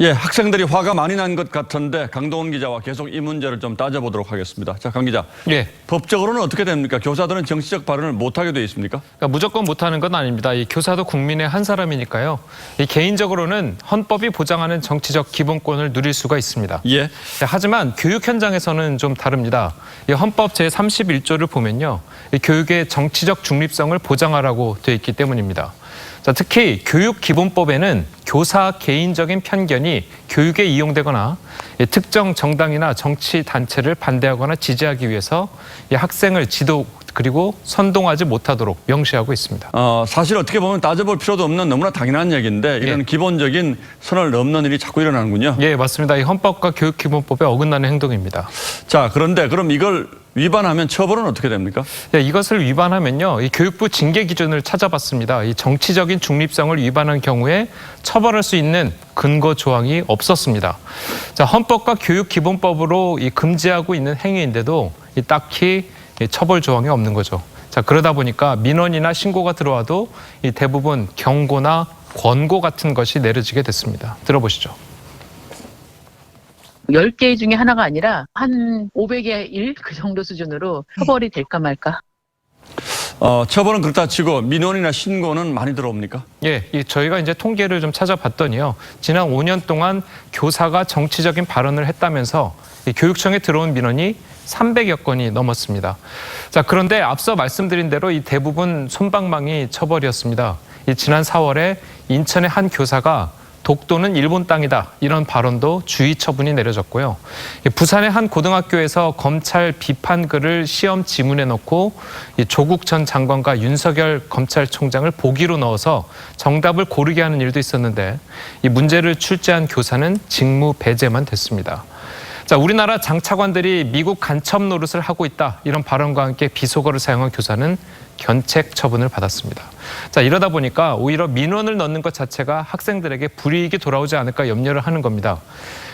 예, 학생들이 화가 많이 난 것 같은데 강동원 기자와 계속 이 문제를 좀 따져보도록 하겠습니다. 자, 강 기자. 예. 법적으로는 어떻게 됩니까? 교사들은 정치적 발언을 못하게 돼 있습니까? 그러니까 무조건 못하는 건 아닙니다. 이 교사도 국민의 한 사람이니까요. 이 개인적으로는 헌법이 보장하는 정치적 기본권을 누릴 수가 있습니다. 예. 하지만 교육 현장에서는 좀 다릅니다. 이 헌법 제31조를 보면요. 이 교육의 정치적 중립성을 보장하라고 되어 있기 때문입니다. 자, 특히 교육기본법에는 교사 개인적인 편견이 교육에 이용되거나 특정 정당이나 정치 단체를 반대하거나 지지하기 위해서 학생을 지도 그리고 선동하지 못하도록 명시하고 있습니다. 사실 어떻게 보면 따져볼 필요도 없는 너무나 당연한 얘기인데 이런 기본적인 선을 넘는 일이 자꾸 일어나는군요. 예, 맞습니다. 이 헌법과 교육기본법에 어긋나는 행동입니다. 자, 그런데 그럼 이걸 위반하면 처벌은 어떻게 됩니까? 네, 이것을 위반하면요, 이 교육부 징계 기준을 찾아봤습니다. 이 정치적인 중립성을 위반한 경우에 처벌할 수 있는 근거 조항이 없었습니다. 자, 헌법과 교육기본법으로 이 금지하고 있는 행위인데도 이 딱히 처벌 조항이 없는 거죠. 자, 그러다 보니까 민원이나 신고가 들어와도 이 대부분 경고나 권고 같은 것이 내려지게 됐습니다. 들어보시죠. 10개 중에 하나가 아니라 한 500의 1 그 정도 수준으로 처벌이 될까 말까. 처벌은 그렇다 치고 민원이나 신고는 많이 들어옵니까? 예, 저희가 이제 통계를 좀 찾아봤더니요. 지난 5년 동안 교사가 정치적인 발언을 했다면서 이 교육청에 들어온 민원이 300여 건이 넘었습니다. 자, 그런데 앞서 말씀드린 대로 이 대부분 솜방망이 처벌이었습니다. 지난 4월에 인천의 한 교사가 독도는 일본 땅이다 이런 발언도 주의 처분이 내려졌고요. 부산의 한 고등학교에서 검찰 비판 글을 시험 지문에 넣고 조국 전 장관과 윤석열 검찰총장을 보기로 넣어서 정답을 고르게 하는 일도 있었는데 이 문제를 출제한 교사는 직무 배제만 됐습니다. 자, 우리나라 장차관들이 미국 간첩 노릇을 하고 있다 이런 발언과 함께 비속어를 사용한 교사는 견책 처분을 받았습니다. 자, 이러다 보니까 오히려 민원을 넣는 것 자체가 학생들에게 불이익이 돌아오지 않을까 염려를 하는 겁니다.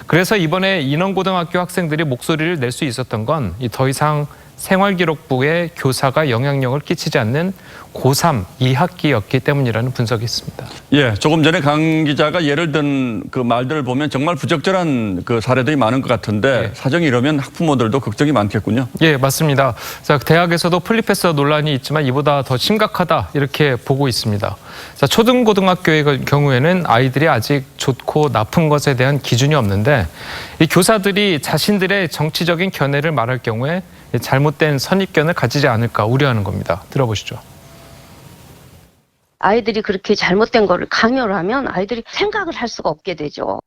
그래서 이번에 인원고등학교 학생들이 목소리를 낼 수 있었던 건 더 이상 생활기록부에 교사가 영향력을 끼치지 않는 고3 2학기였기 때문이라는 분석이 있습니다. 예, 조금 전에 강 기자가 예를 든 그 말들을 보면 정말 부적절한 그 사례들이 많은 것 같은데 사정이 이러면 학부모들도 걱정이 많겠군요. 예, 맞습니다. 자, 대학에서도 플리패스 논란이 있지만 이보다 더 심각하다 이렇게 보고 있습니다. 자, 초등고등학교의 경우에는 아이들이 아직 좋고 나쁜 것에 대한 기준이 없는데 이 교사들이 자신들의 정치적인 견해를 말할 경우에 잘못된 선입견을 가지지 않을까 우려하는 겁니다. 들어보시죠. 아이들이 그렇게 잘못된 거를 강요를 하면 아이들이 생각을 할 수가 없게 되죠.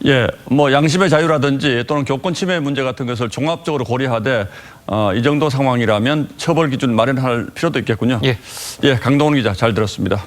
예, 뭐 양심의 자유라든지 또는 교권 침해 문제 같은 것을 종합적으로 고려하되 이 정도 상황이라면 처벌 기준 마련할 필요도 있겠군요. 예, 강동원 기자 잘 들었습니다.